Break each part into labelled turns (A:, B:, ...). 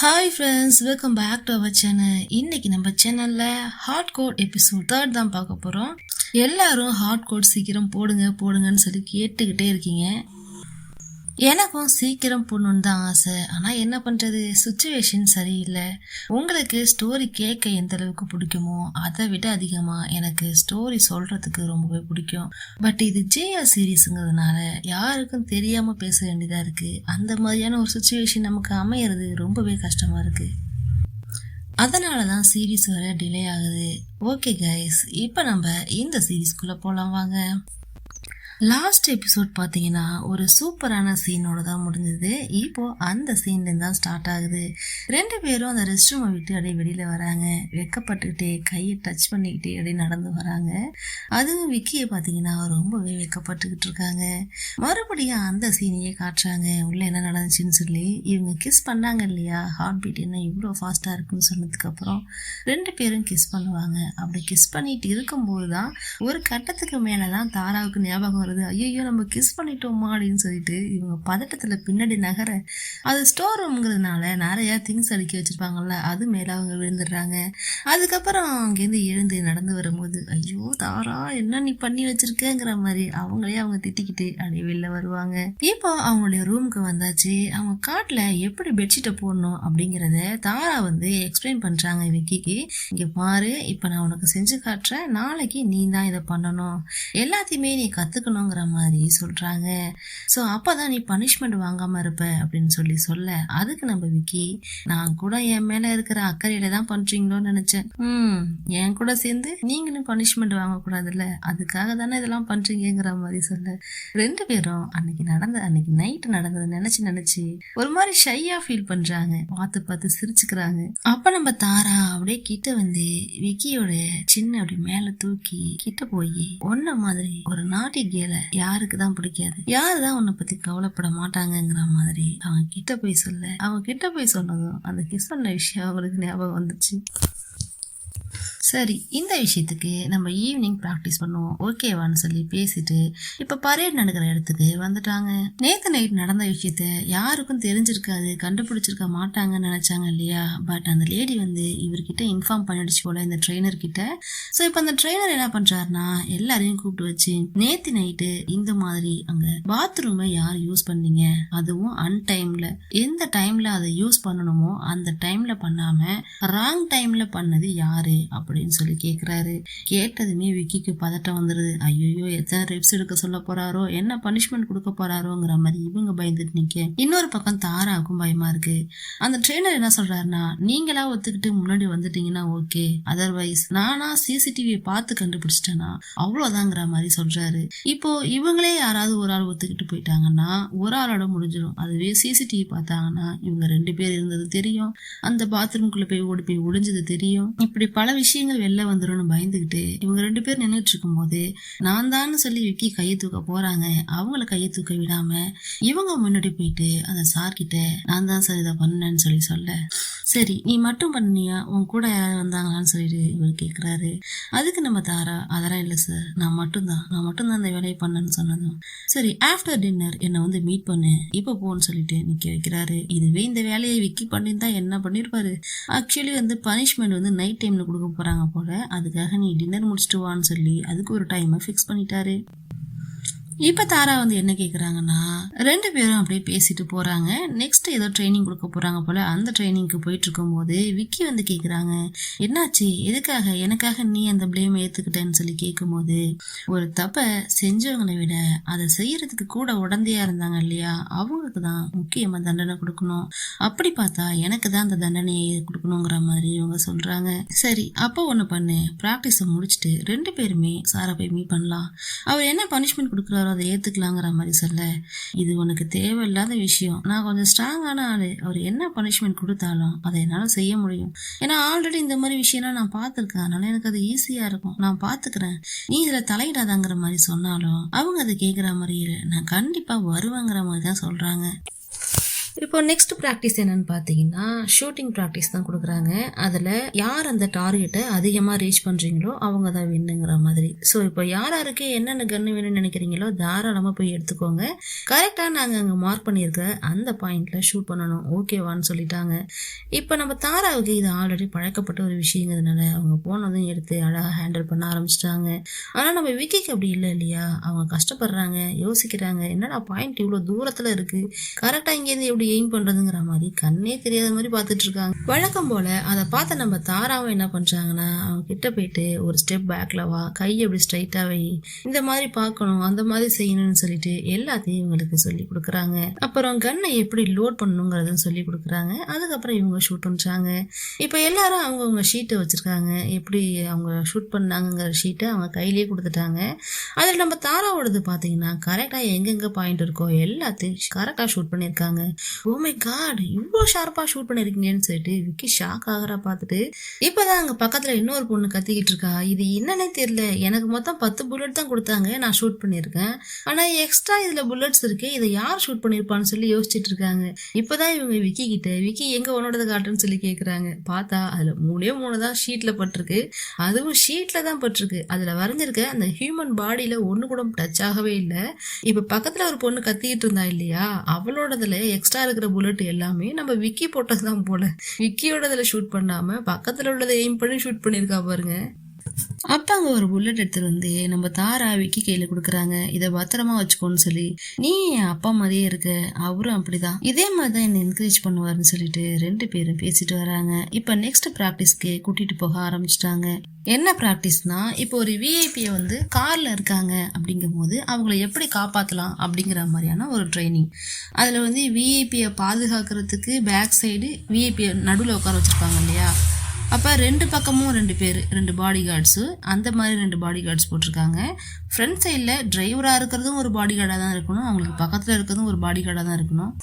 A: Hi friends, welcome back to our channel. இன்னைக்கு நம்ம சேனல்ல ஹார்ட் கோட் எபிசோட் 3 தான் பார்க்க போறோம். எல்லாரும் ஹார்ட் கோட் சீக்கிரம் போடுங்க போடுங்கன்னு சொல்லி கேட்டுக்கிட்டே இருக்கீங்க. எனக்கும் சீக்கிரம் போடணுன்னு தான் ஆசை. ஆனால் என்ன பண்ணுறது, சுச்சுவேஷன் சரியில்லை. உங்களுக்கு ஸ்டோரி கேட்க எந்த அளவுக்கு பிடிக்குமோ அதை விட அதிகமாக எனக்கு ஸ்டோரி சொல்கிறதுக்கு ரொம்பவே பிடிக்கும். பட் இது ஜேஆர் சீரீஸுங்கிறதுனால யாருக்கும் தெரியாமல் பேச வேண்டியதாக இருக்குது. அந்த மாதிரியான ஒரு சுச்சுவேஷன் நமக்கு அமையிறது ரொம்பவே கஷ்டமாக இருக்குது. அதனால தான் சீரீஸ் வர டிலே ஆகுது. ஓகே கைஸ், இப்போ நம்ம இந்த சீரீஸ்குள்ளே போகலாம் வாங்க. லாஸ்ட் எபிசோட் பார்த்தீங்கன்னா ஒரு சூப்பரான சீனோட தான் முடிஞ்சது. இப்போ அந்த சீன்லேருந்து தான் ஸ்டார்ட் ஆகுது. 2 பேரும் அந்த ரெஸ்ட் ரூமை விட்டு அப்படியே வெளியில் வராங்க. வெக்கப்பட்டுக்கிட்டே கையை டச் பண்ணிக்கிட்டே அப்படியே நடந்து வராங்க. அதுவும் விக்கியை பார்த்தீங்கன்னா ரொம்பவே வெக்கப்பட்டுக்கிட்டு இருக்காங்க. மறுபடியும் அந்த சீனையே காட்டுறாங்க. உள்ளே என்ன நடந்துச்சுன்னு சொல்லி இவங்க கிஸ் பண்ணாங்க இல்லையா, ஹார்ட் பீட் என்ன இவ்வளோ ஃபாஸ்ட்டாக இருக்குன்னு சொன்னதுக்கப்புறம் 2 பேரும் கிஸ் பண்ணுவாங்க. அப்படி கிஸ் பண்ணிட்டு இருக்கும்போது தான் ஒரு கட்டத்துக்கு மேலே தான் தாராவுக்கு ஞாபகம், ஐயோ நம்ம கிஸ் பண்ணிட்டோமா அப்படின்னு சொல்லிட்டு இவங்க பதட்டத்துல பின்னாடி நகர, அது ஸ்டோர் ரூம்ங்கிறதுனால நிறைய திங்ஸ் அடுக்கி வச்சிருப்பாங்கல்ல, அது மேல அவங்க விழுந்துடுறாங்க. அதுக்கப்புறம் அங்கேருந்து எழுந்து நடந்து வரும்போது, ஐயோ தாரா என்ன நீ பண்ணி வச்சிருக்கேங்கிற மாதிரி அவங்களே அவங்க திட்டிக்கிட்டு அப்படியே வெளில வருவாங்க. இப்போ அவங்களுடைய ரூமுக்கு வந்தாச்சு. அவங்க காட்டுல எப்படி பெட்ஷீட்டை போடணும் அப்படிங்கிறத தாரா எக்ஸ்பிளைன் பண்றாங்க விக்கிக்கு. இங்க பாரு, இப்ப நான் உனக்கு செஞ்சு காட்டுறேன், நாளைக்கு நீ தான் இதை பண்ணணும், எல்லாத்தையுமே நீ கத்துக்கணுங்கிற மாதிரி சொல்றாங்க. ஸோ அப்பதான் நீ பனிஷ்மெண்ட் வாங்காம இருப்ப அப்படின்னு சொல்ல, அதுக்கு நம்ம விக்கி, நான் கூட என் மேல இருக்கிற அக்கறையில தான் பண்றீங்களோன்னு நினைச்சேன். என் கூட சேர்ந்து நீங்களும் பனிஷ்மெண்ட் வாங்கக்கூடாதுல்ல, அதுக்காக தானே இதெல்லாம் பண்றீங்கிற மாதிரி சொல்ல, 2 பேரும் அன்னைக்கு நைட் நடந்தது நினைச்சு ஒரு மாதிரி ஷையா ஃபீல் பண்றாங்க. பார்த்து சிரிச்சுக்கிறாங்க. அப்ப நம்ம தாரா அப்படியே கிட்ட விக்கியோட சின்ன அப்படி மேல தூக்கி கிட்ட போய், ஒன்ன மாதிரி ஒரு நாட்டி கேல யாருக்கு தான் பிடிக்காது, யாருதான் உன்னை பத்தி கவலைப்பட மாட்டாங்கிற மாதிரி அவங்க கிட்ட போய் சொன்னதும் அந்த கிஸ் பண்ண விஷயம் அவங்களுக்கு ஞாபகம் வந்துச்சு. சரி, இந்த விஷயத்துக்கு நம்ம ஈவினிங் ப்ராக்டிஸ் பண்ணுவோம் ஓகேவான்னு சொல்லி பேசிட்டு இப்போ பரேட் நடக்கிற இடத்துக்கு வந்துட்டாங்க. நேற்று நைட் நடந்த விஷயத்த யாருக்கும் தெரிஞ்சிருக்காது, கண்டுபிடிச்சிருக்க மாட்டாங்கன்னு நினைச்சாங்க இல்லையா. பட் அந்த லேடி இவர்கிட்ட இன்ஃபார்ம் பண்ணிடுச்சு போல, இந்த ட்ரெயினர் கிட்ட. ஸோ இப்போ அந்த ட்ரெயினர் என்ன பண்றாருன்னா, எல்லாரையும் கூப்பிட்டு வச்சு, நேற்று நைட்டு இந்த மாதிரி அங்க பாத்ரூமை யார் யூஸ் பண்ணீங்க, அதுவும் அன்டைம்ல, எந்த டைம்ல அதை யூஸ் பண்ணணுமோ அந்த டைம்ல பண்ணாம ராங் டைம்ல பண்ணது யாரு அப்படின்னு சொல்லி கேக்குறாரு. கேட்டதுமே விக்கிக்கு பதட்டம் வந்துருது. ஐயோ எத்தனை ரெப்ஸ் எடுக்க சொல்ல போறாரோ, என்ன பனிஷ்மெண்ட் கொடுக்க போறாரோங்கிற மாதிரி இவங்க பயந்துட்டு நிக்க, இன்னொரு பக்கம் தாராவுக்கும் பயமா இருக்கு. அந்த ட்ரெயினர் என்ன சொல்றாருன்னா, நீங்களா ஒத்துக்கிட்டு முன்னாடி வந்துட்டீங்கன்னா ஓகே, அதர்வைஸ் நானா சிசிடிவியை பார்த்து கண்டுபிடிச்சிட்டேன்னா அவ்வளவுதாங்கிற மாதிரி சொல்றாரு. இப்போ இவங்களே யாராவது ஒரு ஆள் ஒத்துக்கிட்டு போயிட்டாங்கன்னா ஒரு ஆளோட முடிஞ்சிடும். அதுவே சிசிடிவி பார்த்தாங்கன்னா இவங்க 2 பேர் இருந்தது தெரியும், அந்த பாத்ரூம்குள்ள போய் ஓடி போய் ஒளிஞ்சது தெரியும், இப்படி பல விஷயங்கள் வெளில வந்துடும் பயந்துகிட்டு இவங்க 2 பேர் நின்றுட்டு இருக்கும் போது நான் தான் சொல்லி விக்கி கையை தூக்க போறாங்க. அவங்கள கையை தூக்க விடாம இவங்க முன்னாடி போயிட்டு அந்த சார் கிட்ட, நான் தான் சார் இதை பண்ணேன்னு சொல்ல, சரி நீ மட்டும் பண்ணியா, உன் கூட யாரும் வந்தாங்களான்னு சொல்லிட்டு இவர் கேட்கிறாரு. அதுக்கு நம்ம தாரா, அதெல்லாம் இல்லை சார், நான் மட்டும்தான் இந்த வேலையை பண்ணேன்னு சொன்னதும், சரி ஆஃப்டர் டின்னர் என்னை மீட் பண்ணு இப்போ போன்னு சொல்லிட்டு நிக்க வைக்கிறாரு. இதுவே இந்த வேலையை விக்கி பண்ணியிருந்தா என்ன பண்ணிருப்பாரு. ஆக்சுவலி பனிஷ்மெண்ட் நைட் டைம்ல கொடுக்க போறாங்க போல, அதுக்காக நீ டின்னர் முடிச்சுட்டு வான்னு சொல்லி அதுக்கு ஒரு டைமை ஃபிக்ஸ் பண்ணிட்டாரு. இப்ப தாரா என்ன கேக்குறாங்கன்னா, 2 பேரும் அப்படியே பேசிட்டு போறாங்க. நெக்ஸ்ட் ஏதோ ட்ரைனிங் கொடுக்க போறாங்க போல. அந்த ட்ரைனிங்க்கு போயிட்டு இருக்கும் போது விக்கி கேக்குறாங்க, என்னாச்சு, எதுக்காக எனக்காக நீ அந்த பிளேம் ஏத்துக்கிட்டேன்னு சொல்லி கேட்கும் போது, ஒரு தப்ப செஞ்சவங்களை விட அதை செய்யறதுக்கு கூட உடந்தையா இருந்தாங்க இல்லையா, அவங்களுக்கு தான் முக்கியமா தண்டனை கொடுக்கணும், அப்படி பார்த்தா எனக்கு தான் அந்த தண்டனையை கொடுக்கணுங்கிற மாதிரி இவங்க சொல்றாங்க. சரி அப்போ ஒண்ணு பண்ணு, பிராக்டிஸை முடிச்சுட்டு 2 பேருமே சாரை போய் மீட் பண்ணலாம், அவர் என்ன பனிஷ்மெண்ட் கொடுக்குறாரோ அதை ஏத்துக்கலாங்கிற மாதிரி சொல்ல, இது உனக்கு தேவையில்லாத விஷயம், நான் கொஞ்சம் ஸ்ட்ராங்கான ஆளு, அவர் என்ன பனிஷ்மெண்ட் கொடுத்தாலும் அதை என்னால செய்ய முடியும், ஏன்னா ஆல்ரெடி இந்த மாதிரி விஷயம்லாம் நான் பார்த்துருக்கேன், அதனால எனக்கு அது ஈஸியா இருக்கும், நான் பாத்துக்கிறேன், நீ இதுல தலையிடாதாங்கிற மாதிரி சொன்னாலும் அவங்க அதை கேட்கிற மாதிரி நான் கண்டிப்பா வருவேங்கிற மாதிரி தான் சொல்றாங்க. இப்போ நெக்ஸ்ட் ப்ராக்டிஸ் என்னன்னு பார்த்தீங்கன்னா ஷூட்டிங் ப்ராக்டிஸ் தான் கொடுக்குறாங்க. அதில் யார் அந்த டார்கெட்டை அதிகமாக ரீச் பண்ணுறீங்களோ அவங்க தான் வின்னுங்கிற மாதிரி. ஸோ இப்போ யார் யாருக்கு என்னென்ன கன்று வேணும்னு நினைக்கிறீங்களோ தாராளமாக போய் எடுத்துக்கோங்க. கரெக்டாக நாங்கள் அங்கே மார்க் பண்ணியிருக்க அந்த பாயிண்டில் ஷூட் பண்ணணும் ஓகேவான்னு சொல்லிட்டாங்க. இப்போ நம்ம தாராவுக்கு இது ஆல்ரெடி பழக்கப்பட்ட ஒரு விஷயங்கிறதுனால அவங்க போனதும் எடுத்து அழகாக ஹேண்டில் பண்ண ஆரம்பிச்சிட்டாங்க. ஆனால் நம்ம விக்கிக்கு அப்படி இல்லை இல்லையா, அவங்க கஷ்டப்படுறாங்க, யோசிக்கிறாங்க, என்னடா பாயிண்ட் இவ்வளோ தூரத்தில் இருக்குது, கரெக்டாக இங்கேருந்து எப்படி எய்ம் பண்றதுங்கிற மாதிரி கண்ணே தெரியாத மாதிரி பார்த்துட்டு இருக்காங்க. வழக்கம் போல அதை பார்த்த நம்ம தாராவும் என்ன பண்றாங்கன்னா அவங்க கிட்ட போயிட்டு ஒரு ஸ்டெப் பேக்ல வா, கை எப்படி ஸ்ட்ரைட்டா வை, இந்த மாதிரி பார்க்கணும், அந்த மாதிரி செய்யணும்னு சொல்லிட்டு எல்லாத்தையும் இவங்களுக்கு சொல்லி கொடுக்குறாங்க. அப்புறம் கன்னை எப்படி லோட் பண்ணணுங்கிறதும் சொல்லி கொடுக்குறாங்க. அதுக்கப்புறம் இவங்க ஷூட் பண்றாங்க. இப்போ எல்லாரும் அவங்கவுங்க ஷீட்டை வச்சிருக்காங்க. எப்படி அவங்க ஷூட் பண்ணாங்கிற ஷீட்டை அவங்க கையிலேயே கொடுத்துட்டாங்க. அதில் நம்ம தாராவோடது பார்த்தீங்கன்னா கரெக்டாக எங்கெங்க பாயிண்ட் இருக்கோ எல்லாத்தையும் கரெக்டாக ஷூட் பண்ணியிருக்காங்க. ஓ மை காட், இவ்வளோ ஷார்ப்பா ஷூட் பண்ணிருக்கீங்கன்னு சொல்லிட்டு விக்கி ஷாக் ஆகிறா பார்த்துட்டு இப்பதான் அங்க பக்கத்துல இன்னொரு பொண்ணு கத்திக்கிட்டு இருக்கா. இது என்னன்னே தெரியல, எனக்கு மொத்தம் 10 புல்லட் தான் கொடுத்தாங்க, நான் ஷூட் பண்ணியிருக்கேன், ஆனா எக்ஸ்ட்ரா இதுல புல்லட்ஸ் இருக்கு, இதை யார் ஷூட் பண்ணிருப்பான்னு சொல்லி யோசிச்சுட்டு இருக்காங்க. இப்பதான் இவங்க விக்கி கிட்ட விக்கி எங்க உன்னோடது காட்டுன்னு சொல்லி கேக்குறாங்க. பார்த்தா அதுல 3 தான் ஷீட்ல பட்டிருக்கு. அதுவும் ஷீட்ல தான் பட்டிருக்கு. அதுல வரைஞ்சிருக்க அந்த ஹியூமன் பாடியில ஒண்ணு கூட டச் ஆகவே இல்லை. இப்ப பக்கத்துல ஒரு பொண்ணு கத்திக்கிட்டு இருந்தா இல்லையா, அவளோடதுல எக்ஸ்ட்ரா இருக்கிற புல்லட் எல்லாமே நம்ம விக்கி போட்டதுதான் போல. விக்கியோடதுல ஷூட் பண்ணாம பக்கத்துல உள்ளதை எய்ம் பண்ணி ஷூட் பண்ணிருக்கா பாருங்க. அப்ப அங்க ஒரு புல்லட் எடுத்துட்டு வந்து நம்ம தாரா விக்கி கையில கொடுக்குறாங்க. இதை பத்திரமா வச்சுக்கோன்னு சொல்லி, நீ என் அப்பா மாதிரியே இருக்க, அவரும் அப்படிதான், இதே மாதிரிதான் என்ன என்கரேஜ் பண்ணுவாருன்னு சொல்லிட்டு 2 பேரும் பேசிட்டு வராங்க. இப்ப நெக்ஸ்ட் பிராக்டிஸ்க்கு கூட்டிட்டு போக ஆரம்பிச்சிட்டாங்க. என்ன பிராக்டிஸ்னா, இப்போ ஒரு விஐபியை வந்து கார்ல இருக்காங்க அப்படிங்கும் போது அவங்கள எப்படி காப்பாற்றலாம் அப்படிங்கிற மாதிரியான ஒரு ட்ரைனிங். அதுல வந்து விஐபியை பாதுகாக்கிறதுக்கு பேக் சைடு விஐபியை நடுவில் உட்கார வச்சிருப்பாங்க இல்லையா, அப்போ 2 பக்கமும் 2 பேர், 2 பாடி கார்ட்ஸு, அந்த மாதிரி 2 பாடி கார்ட்ஸ் போட்டிருக்காங்க. ஃப்ரண்ட் சைடில் டிரைவராக இருக்கிறதும் ஒரு பாடி கார்டாக தான் இருக்கணும், அவங்களுக்கு பக்கத்தில் இருக்கிறதும் ஒரு பாடி கார்டாக தான் இருக்கணும்.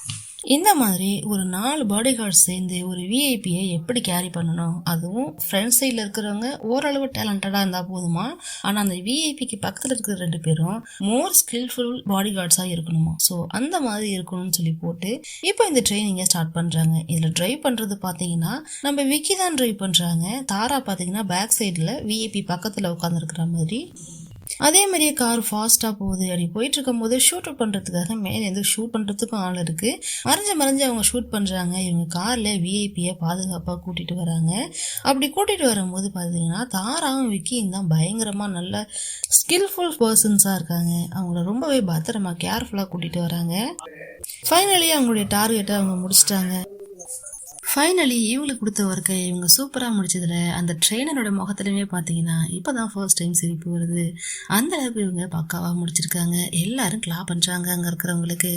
A: இந்த மாதிரி ஒரு 4 பாடி கார்ட்ஸ் சேர்ந்து ஒரு விஐபியை எப்படி கேரி பண்ணணும், அதுவும் ஃப்ரண்ட் சைடில் இருக்கிறவங்க ஓரளவு டேலண்டடாக இருந்தால் போதுமா, ஆனால் அந்த விஐபிக்கு பக்கத்தில் இருக்கிற 2 பேரும் மோர் ஸ்கில்ஃபுல் பாடி கார்ட்ஸாக இருக்கணுமா. ஸோ அந்த மாதிரி இருக்கணும்னு சொல்லி போட்டு இப்போ இந்த ட்ரைனிங்கை ஸ்டார்ட் பண்ணுறாங்க. இதில் ட்ரைவ் பண்ணுறது பார்த்தீங்கன்னா நம்ம விக்கி தான் ட்ரைவ் பண்ணுறாங்க. தாரா பார்த்தீங்கன்னா பேக் சைடில் விஐபி பக்கத்தில் உட்காந்துருக்கிற மாதிரி. அதே மாதிரியே கார் ஃபாஸ்ட்டாக போகுது. அப்படி போயிட்டு இருக்கும் போது ஷூட் அவுட் பண்ணுறதுக்காக மேலே எந்த ஷூட் பண்ணுறதுக்கும் ஆள் இருக்குது. மறைஞ்சு அவங்க ஷூட் பண்ணுறாங்க. இவங்க காரில் விஐபியை பாதுகாப்பாக கூட்டிகிட்டு வராங்க. அப்படி கூட்டிகிட்டு வரும்போது பார்த்தீங்கன்னா தாராவும் விக்கியும் தான் பயங்கரமாக நல்ல ஸ்கில்ஃபுல் பர்சன்ஸாக இருக்காங்க. அவங்கள ரொம்பவே பத்திரமா கேர்ஃபுல்லாக கூட்டிகிட்டு வராங்க. ஃபைனலி அவங்களுடைய டார்கெட்டை அவங்க முடிச்சிட்டாங்க. ஃபைனலி இவங்களுக்கு கொடுத்த ஒர்க்கை இவங்க சூப்பராக முடிச்சதுல அந்த ட்ரெயினரோட முகத்துலையுமே பார்த்தீங்கன்னா இப்போ தான் ஃபர்ஸ்ட் டைம் சிரிப்பு வருது. அந்த அளவுக்கு இவங்க பக்காவாக முடிச்சிருக்காங்க. எல்லாரும் கிளாப் பண்ணுறாங்க அங்கே இருக்கிறவங்களுக்கு.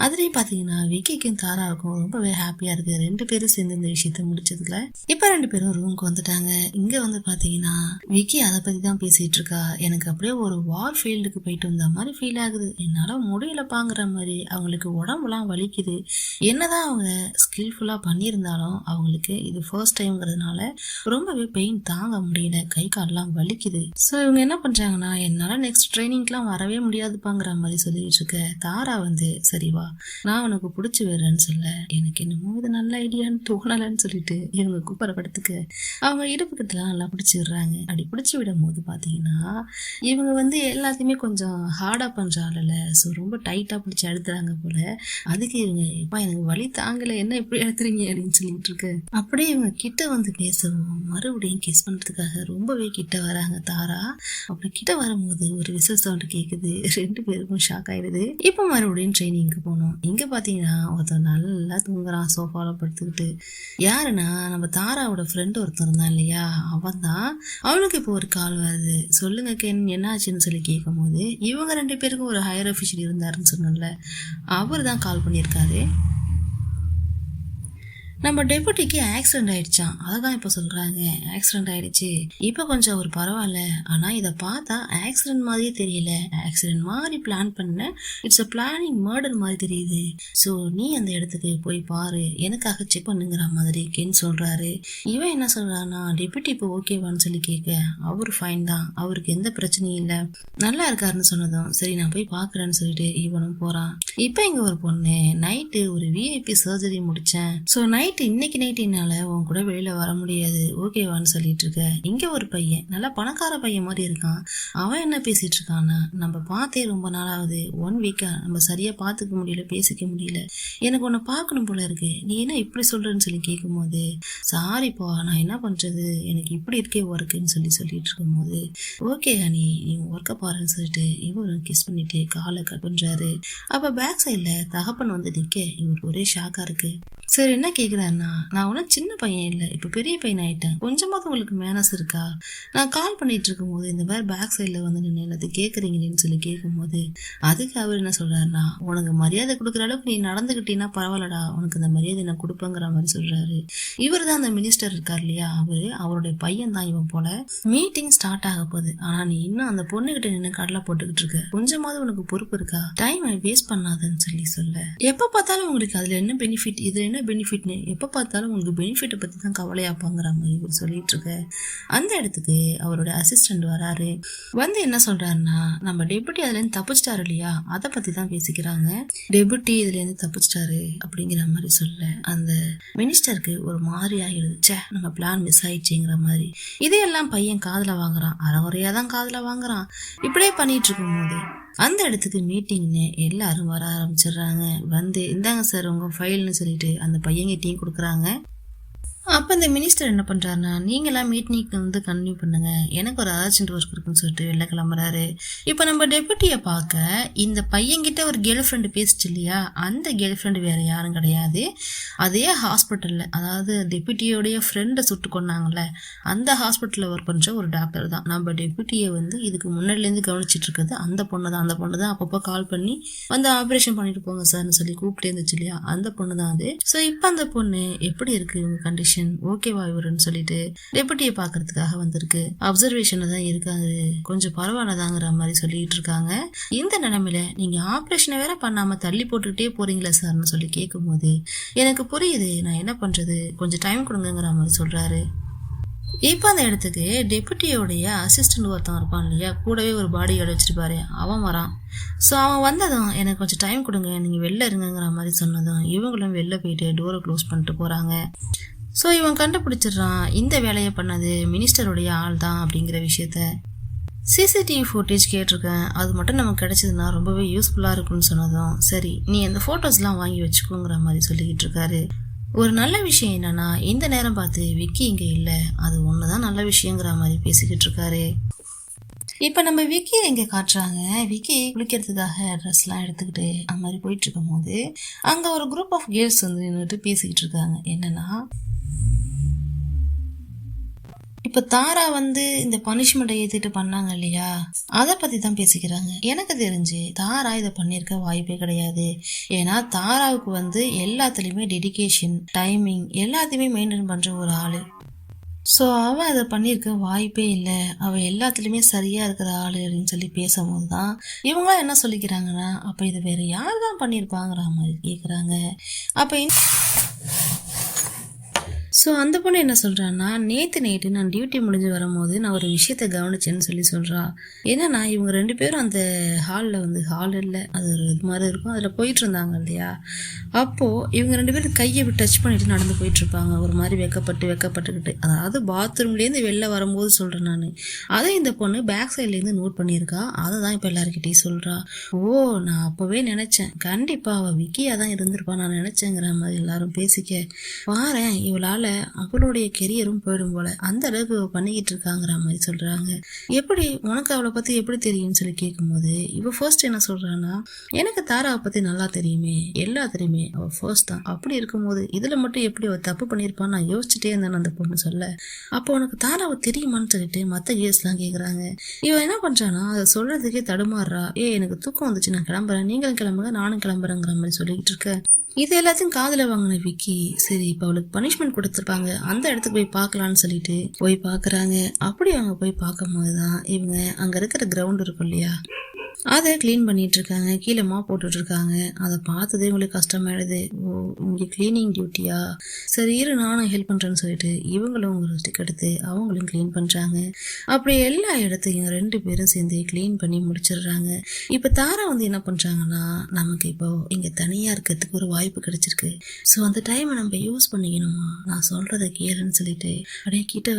A: அதுலேயும் பார்த்தீங்கன்னா விக்கிக்கும் தாராவுக்கும் ரொம்பவே ஹாப்பியாக இருக்குது 2 பேரும் சேர்ந்து இந்த விஷயத்த முடிச்சதுல. இப்போ 2 பேரும் ரூமுக்கு வந்துட்டாங்க. இங்கே வந்து பார்த்தீங்கன்னா விக்கி அதை பற்றி தான் பேசிகிட்டு இருக்கா. எனக்கு அப்படியே ஒரு வார் ஃபீல்டுக்கு போயிட்டு வந்த மாதிரி ஃபீல் ஆகுது, என்னால் முடியலப்பாங்கிற மாதிரி. அவங்களுக்கு உடம்புலாம் வலிக்குது. என்னதான் அவங்க ஸ்கில்ஃபுல்லாக பண்ணியிருந்தாலும் அவங்களுக்கு இது ஃபர்ஸ்ட் டைம்ங்கிறதுனால ரொம்பவே பெயின் தாங்க முடியல, கை காலெல்லாம் வலிக்குது. ஸோ இவங்க என்ன பண்றாங்கன்னா, என்னால் நெக்ஸ்ட் ட்ரைனிங்லாம் வரவே முடியாதுப்பாங்கிற மாதிரி சொல்லிட்டு இருக்க. தாரா வந்து சரி வா நான் உனக்கு பிடிச்சி விடுறேன்னு சொல்ல, எனக்கு என்னமோ இது நல்ல ஐடியான்னு தோணலைன்னு சொல்லிட்டு இவங்க கூப்பிட்ற படத்துக்கு அவங்க இடுப்பு கிட்டலாம் நல்லா பிடிச்சி விடுறாங்க. அப்படி பிடிச்சி விடும் போது பார்த்தீங்கன்னா இவங்க வந்து எல்லாத்தையுமே கொஞ்சம் ஹார்டாக பண்ணுறாங்கல்ல, ஸோ ரொம்ப டைட்டாக பிடிச்சி அழுத்துறாங்க போல. அதுக்கு இவங்க எப்பா எனக்கு வலி தாங்கலை, என்ன இப்படி அழுத்துறீங்க அப்படின்னு சொல்லிட்டு இருக்கு. அப்படியே இவங்க கிட்ட வந்து பேசவும் மறுபடியும் கிஸ் பண்றதுக்காக ரொம்பவே கிட்ட வராங்க தாரா. அப்படி கிட்ட வரும்போது ஒரு விசில் சவுண்ட் கேக்குது. 2 பேருக்கும் ஷாக் ஆயிடுது. இப்போ மறுபடியும் ட்ரைனிங்க்கு போனோம். இங்க பாத்தீங்கன்னா ஒருத்தர் நல்லா தூங்குறான் சோஃபால படுத்துக்கிட்டு. யாருன்னா நம்ம தாராவோட ஃப்ரெண்ட் ஒருத்தர் இருந்தான் இல்லையா, அவன் தான். அவனுக்கு இப்போ ஒரு கால் வருது. சொல்லுங்க கேன் என்ன ஆச்சுன்னு சொல்லி கேட்கும் போது இவங்க 2 பேருக்கும் ஒரு ஹையர் அஃபிஷியல் இருந்தாருன்னு சொன்னல, அவர் தான் கால் பண்ணியிருக்காரு. நம்ம டெபுட்டிக்கு ஆக்சிடென்ட் ஆயிடுச்சான். அததான் இப்ப சொல்றாங்க. ஆக்சிடென்ட் ஆயிடுச்சு, இப்ப கொஞ்சம் அவர் பரவாயில்ல. ஆனா இத பார்த்தா ஆக்சிடென்ட் மாதிரியே தெரியல, ஆக்சிடென்ட் மாதிரி பிளான் பண்ண இட்ஸ் அ பிளானிங் மர்டர் மாதிரி தெரியுது. சோ நீ அந்த இடத்துக்கு போய் பாரு, எனக்காக செக் பண்ணுங்கிற மாதிரி கென் சொல்றாரு. இவன் என்ன சொல்றான்னா, டெபுட்டி இப்போ ஓகேவான்னு சொல்லி கேட்க அவரு ஃபைன் தான், அவருக்கு எந்த பிரச்சனையும் இல்ல, நல்லா இருக்காருன்னு சொன்னதும் சரி நான் போய் பாக்குறேன்னு சொல்லிட்டு இவனும் போறான். இப்ப இங்க ஒரு பொண்ணு, நைட்டு ஒரு விஐபி சர்ஜரி முடிச்சேன், சோ நைட்டு இன்னைக்கு நைட்டு என்னால உன் கூட வெளியில வர முடியாது, ஓகேவான்னு சொல்லிட்டு இருக்க. இங்க ஒரு பையன், நல்லா பணக்கார பையன் மாதிரி இருக்கான். அவன் என்ன பேசிட்டு இருக்கான்னா, நம்ம பார்த்தே ரொம்ப நாளாவது, 1 வீக்கா நம்ம சரியா பாத்துக்க முடியல, பேசிக்க முடியல, எனக்கு உன்னை பார்க்கணும் போல இருக்கு, நீ என்ன இப்படி சொல்றன்னு சொல்லி கேட்கும் போது, சாரிப்பா நான் என்ன பண்றது, எனக்கு இப்படி இருக்கே ஒர்க்குன்னு சொல்லிட்டு இருக்கும் போது, ஓகே ஹனி நீ ஒர்க்க பாருன்னு சொல்லிட்டு இவரும் கிஸ் பண்ணிட்டு காலை கட் பண்றாரு. அப்ப பேக் சைட்ல தகப்பன் வந்து நிக்க இவருக்கு ஒரே ஷாக்கா இருக்கு. சரி என்ன கேக்குறாருன்னா, நான் ஒன்னும் சின்ன பையன் இல்ல, இப்ப பெரிய பையன் ஆயிட்டேன், கொஞ்சமாவது உங்களுக்கு மேனஸ் இருக்கா, நான் கால் பண்ணிட்டு இருக்கும் போது இந்த மாதிரி பேக் சைட்ல வந்து நின்று எல்லாத்தையும் கேக்குறீங்களேன்னு சொல்லி கேட்கும் போது, அதுக்கு அவர் என்ன சொல்றாருன்னா, உனக்கு மரியாதை கொடுக்குற அளவுக்கு நீ நடந்துகிட்டீங்கன்னா பரவாயில்லடா, உனக்கு அந்த மரியாதை நான் கொடுப்பேங்கிற மாதிரி சொல்றாரு. இவர் தான் அந்த மினிஸ்டர் இருக்கார் இல்லையா, அவருடைய பையன் தான் இவன் போல. மீட்டிங் ஸ்டார்ட் ஆக போகுது, ஆனா நீ இன்னும் அந்த பொண்ணுகிட்ட நின்று கடலை போட்டுக்கிட்டு இருக்க, கொஞ்சமாவது உனக்கு பொறுப்பு இருக்கா, டைம் வேஸ்ட் பண்ணாதன்னு சொல்ல, எப்ப பார்த்தாலும் உங்களுக்கு அதுல என்ன பெனிஃபிட், இதுல என்ன பெனிஃபிட்னு எப்ப பார்த்தாலும் உங்களுக்கு பெனிஃபிட்டை பத்தி தான் கவலையாப்பாங்கிற மாதிரி இவர் சொல்லிட்டு இருக்க. அந்த இடத்துக்கு அவரோட அசிஸ்டன்ட் வராரு. வந்து என்ன சொல்றாருன்னா, நம்ம டெபுட்டி அதுல இருந்து தப்பிச்சிட்டாரு இல்லையா, அதை பத்தி தான் பேசிக்கிறாங்க. டெபுட்டி இதுல இருந்து தப்பிச்சிட்டாரு அப்படிங்கிற மாதிரி சொல்ல அந்த மினிஸ்டருக்கு ஒரு மாதிரி ஆயிடுச்சு, நம்ம பிளான் மிஸ் ஆயிடுச்சுங்கிற மாதிரி. இதையெல்லாம் பையன் காதுல வாங்குறான், அறகுறையா தான் காதுல வாங்குறான். இப்படியே பண்ணிட்டு இருக்கும் போது அந்த இடத்துக்கு மீட்டிங்னு எல்லாரும் வர ஆரம்பிச்சிடுறாங்க. வந்து இந்தாங்க சார் உங்க ஃபைல்னு சொல்லிட்டு அந்த பையன்கிட்டையும் கொடுக்குறாங்க. அப்ப இந்த மினிஸ்டர் என்ன பண்றாருன்னா, நீங்களாம் மீட்டிங்க்கு வந்து கன்டினியூ பண்ணுங்க, எனக்கு ஒரு அர்ஜென்ட் ஒர்க் இருக்குன்னு சொல்லிட்டு வெளில கிளம்புறாரு. இப்ப நம்ம டெபுட்டிய பார்க்க இந்த பையன்கிட்ட ஒரு கேர்ள் ஃப்ரெண்டு பேசிச்சு இல்லையா, அந்த கேர்ள் ஃப்ரெண்டு வேற யாரும் கிடையாது, அதே ஹாஸ்பிட்டல்ல, அதாவது டெபுட்டியோடைய ஃப்ரெண்டை சுட்டு கொண்டாங்கல்ல, அந்த ஹாஸ்பிட்டல்ல ஒர்க் பண்ற ஒரு டாக்டர் தான். நம்ம டெபுட்டியை வந்து இதுக்கு முன்னாடில இருந்து கவனிச்சிட்டு இருக்கிறது அந்த பொண்ணு தான். அந்த பொண்ணு தான் அப்பப்போ கால் பண்ணி வந்து ஆபரேஷன் பண்ணிட்டு போங்க சார்னு சொல்லி கூப்பிட்டே இருந்துச்சு இல்லையா, அந்த பொண்ணு தான் அது. சோ இப்ப அந்த பொண்ணு எப்படி இருக்கு உங்க கண்டிஷன், ஓகேவா இவருன்னு சொல்லிட்டு டெபுட்டியை பாக்குறதுக்காக வந்திருக்கு. அப்சர்வேஷன்ல தான் இருக்காங்க, கொஞ்சம் பரவாயில்லதாங்கிற மாதிரி சொல்லிட்டு இருக்காங்க. இந்த நிலைமையில நீங்க ஆபரேஷனை வேற பண்ணாம தள்ளி போட்டுக்கிட்டே போறீங்களா சார்னு சொல்லி கேட்கும் போது, எனக்கு புரியுது, நான் என்ன பண்றது, கொஞ்சம் டைம் கொடுங்கிற மாதிரி சொல்றாரு. இப்ப அந்த இடத்துக்கு டெபுட்டியோடைய அசிஸ்டன்ட் ஒருத்தன் இருப்பான் இல்லையா, கூடவே ஒரு பாடி கார்டு வச்சிருப்பாரு, அவன் வரான். ஸோ அவன் வந்ததும் எனக்கு கொஞ்சம் டைம் கொடுங்க, நீங்க வெளில இருங்கிற மாதிரி சொன்னதும் இவங்களும் வெளில போயிட்டு டோரை க்ளோஸ் பண்ணிட்டு போறாங்க. ஸோ இவன் கண்டுபிடிச்சிடுறான் இந்த வேலையை பண்ணது மினிஸ்டருடைய ஆள் தான் அப்படிங்கிற விஷயத்த. சிசிடிவி ஃபுட்டேஜ் கேட்டிருக்கேன், அது மட்டும் நமக்கு கிடைச்சதுன்னா ரொம்பவே யூஸ்ஃபுல்லா இருக்கும்னு சொன்னதும் சரி நீ அந்த போட்டோஸ்லாம் வாங்கி வச்சுக்கோங்கிற மாதிரி சொல்லிக்கிட்டு இருக்காரு. ஒரு நல்ல விஷயம் என்னன்னா, இந்த நேரம் பார்த்து விக்கி இங்க இல்ல, அது ஒண்ணுதான் நல்ல விஷயங்கிற மாதிரி பேசிக்கிட்டு இருக்காரு. இப்ப நம்ம விக்கி எங்க காட்டுறாங்க, விக்கி குளிக்கிறதுக்காக ட்ரெஸ் எல்லாம் எடுத்துக்கிட்டு அந்த மாதிரி போயிட்டு இருக்கும் போது அங்க ஒரு குரூப் ஆஃப் கேர்ள்ஸ் வந்து நின்றுட்டு பேசிக்கிட்டு இருக்காங்க. என்னன்னா, இப்ப தாரா வந்து இந்த பனிஷ்மெண்ட்டை ஏத்துட்டு பண்ணாங்க இல்லையா, அதை பத்தி தான் பேசிக்கிறாங்க. எனக்கு தெரிஞ்சு தாரா இதை பண்ணிருக்க வாய்ப்பே கிடையாது. ஏன்னா தாராவுக்கு வந்து எல்லாத்துலயுமே டெடிகேஷன், டைமிங் எல்லாத்தையுமே மெயின்டைன் பண்ற ஒரு ஆளு. ஸோ அவ அதை பண்ணியிருக்க வாய்ப்பே இல்லை, அவ எல்லாத்துலயுமே சரியா இருக்கிற ஆளு அப்படின்னு சொல்லி பேசும்போது தான் இவங்களாம் என்ன சொல்லிக்கிறாங்கன்னா, அப்ப இது வேற யார் தான் பண்ணியிருப்பாங்கிற மாதிரி கேட்குறாங்க. அப்ப ஸோ அந்த பொண்ணு என்ன சொல்கிறான்னா, நேற்று நான் டியூட்டி முடிஞ்சு வரும்போது நான் ஒரு விஷயத்த கவனிச்சேன்னு சொல்கிறா. என்னன்னா, இவங்க 2 பேரும் அந்த ஹாலில் வந்து ஹால் இல்லை, அது ஒரு இது மாதிரி இருக்கும், அதில் போயிட்டு இருந்தாங்க இல்லையா, அப்போது இவங்க 2 பேரும் கையை விட்டு டச் பண்ணிட்டு நடந்து போயிட்டுருப்பாங்க, ஒரு மாதிரி வெக்கப்பட்டுக்கிட்டு, அதாவது பாத்ரூம்லேருந்து வெளில வரும்போது சொல்கிறேன் நான். அதை இந்த பொண்ணு பேக் சைட்லேருந்து நோட் பண்ணியிருக்கா, அதை தான் இப்போ எல்லாருக்கிட்டையும் சொல்கிறா. ஓ, நான் அப்போவே நினச்சேன், கண்டிப்பாக அவள் விக்கியாக தான் இருந்திருப்பா நான் நினச்சேங்கிற மாதிரி எல்லாரும் பேசிக்க, பாரேன் இவளால் அவளுடைய கெரியரும் போயிடும் போல, அந்த அளவுக்கு பண்ணிக்கிட்டு இருக்காங்கிற மாதிரி சொல்றாங்க. எப்படி உனக்கு அவளை பத்தி எப்படி தெரியும்னு சொல்லி கேட்கும்போது இவ ஃபர்ஸ்ட் என்ன சொல்றான்னா, எனக்கு தாராவை பத்தி நல்லா தெரியுமே, எல்லாத்துலயுமே அவ ஃபர்ஸ்ட் தான், அப்படி இருக்கும்போது இதுல மட்டும் எப்படி அவ தப்பு பண்ணிருப்பான்னு நான் யோசிச்சுட்டே இருந்தேன் அந்த பொண்ணு சொல்ல. அப்போ உனக்கு தாராவை தெரியுமான்னு சொல்லிட்டு மத்த கேஸ் எல்லாம் கேக்குறாங்க. இவன் என்ன பண்றானா, அதை சொல்றதுக்கே தடுமாறுறா. எனக்கு தூக்கம் வந்துச்சு, நான் கிளம்புறேன், நீங்களும் கிளம்புங்க நானும் கிளம்புறேங்கிற மாதிரி சொல்லிட்டு இருக்க. இது எல்லாத்தையும் காதுல வாங்கின விக்கி, சரி இப்ப அவளுக்கு பனிஷ்மெண்ட் கொடுத்துருப்பாங்க, அந்த இடத்துக்கு போய் பார்க்கலான்னு சொல்லிட்டு போய் பாக்குறாங்க. அப்படி அவங்க போய் பார்க்கும் போதுதான் இவங்க அங்க இருக்கிற கிரவுண்ட் இருக்கும் இல்லையா, அதை கிளீன் பண்ணிட்டு இருக்காங்க. கீழே போட்டுட்டு இருக்காங்க. அதை பார்த்ததே இவங்களுக்கு கஷ்டமாயிடுது. ஓ, இங்க கிளீனிங் டியூட்டியா, சரி இரு நானும் ஹெல்ப் பண்றேன்னு சொல்லிட்டு இவங்களும் ஒரு ஸ்டிக் எடுத்து அவங்களும் கிளீன் பண்றாங்க. அப்படி எல்லா இடத்தையும் 2 பேரும் சேர்ந்து கிளீன் பண்ணி முடிச்சிடுறாங்க. இப்ப தாரா என்ன பண்றாங்கன்னா, நமக்கு இப்போ இங்க தனியா இருக்கிறதுக்கு ஒரு வாய்ப்பு கிடைச்சிருக்கு, ஸோ அந்த டைமை நம்ம யூஸ் பண்ணிக்கணுமா, நான் சொல்றதை கேளுன்னு சொல்லிட்டு அப்படியே கிட்ட